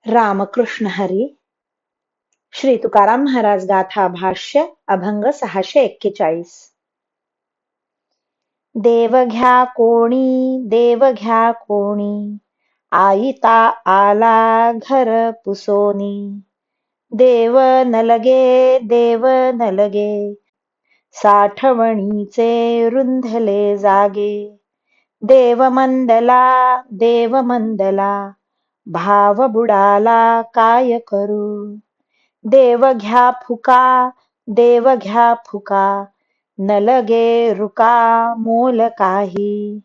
रामकृष्ण हरी. श्री तुकाराम महाराज गाथा भाष्य अभंग 641. देव घ्या कोणी, देव घ्या कोणी, आईता आला घर पुसोनी. देव न लगे, देव न लगे, साठवणीचे रुंधले जागे. देव मंदला, देव मंदला, भाव बुडाला काय करू. देव घ्या फुका, देव घ्या फुका, न लगे रुका मोल काही.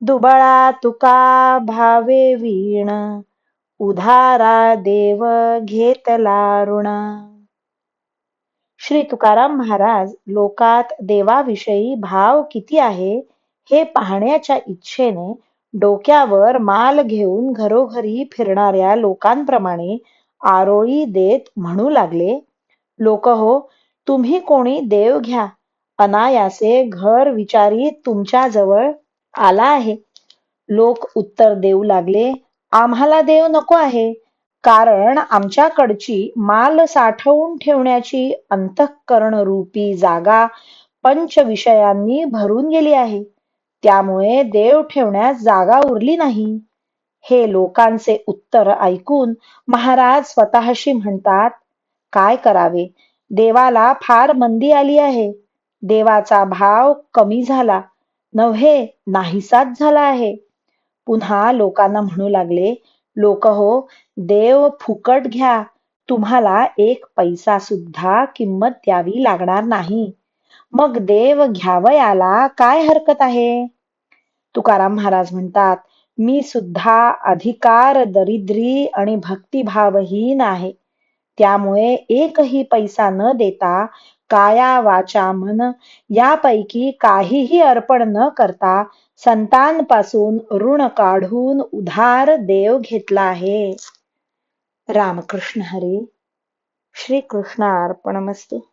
दुबळा तुका भावे वीण, उधारा देव घेतला ऋण. श्री तुकाराम महाराज लोकात देवाविषयी भाव किती आहे हे पाहण्याच्या इच्छेने डोक्यावर माल घेऊन घरोघरी फिरणाऱ्या लोकांप्रमाणे आरोळी देत म्हणू लागले, लोक हो, तुम्ही कोणी देव घ्या. अनायासे घर विचारीत तुमच्याजवळ आला आहे. लोक उत्तर देऊ लागले, आम्हाला देव नको आहे, कारण आमच्याकडची माल साठवून ठेवण्याची अंतःकरणरूपी जागा पंचविषयांनी भरून गेली आहे. त्यामुळे देव ठेवण्यास जागा उरली नाही. हे लोकांचे उत्तर ऐकून महाराज स्वतःशी म्हणतात, काय करावे, देवाला फार मंदी आली आहे. देवाचा भाव कमी झाला नव्हे, नाहीसाच झाला आहे. पुन्हा लोकांना म्हणू लागले, लोक हो, देव फुकट घ्या, तुम्हाला एक पैसा सुद्धा किंमत द्यावी लागणार नाही. मग देव घ्यावयाला काय हरकत आहे. तुकाराम महाराज म्हणतात, मी सुद्धा अधिकार दरिद्री आणि भक्तिभावहीन आहे. त्यामुळे एकही पैसा न देता काया वाचा मन यापैकी काहीही अर्पण न करता संतांपासून ऋण काढून उधार देव घेतला आहे. रामकृष्ण हरी. श्री कृष्ण अर्पणमस्तु.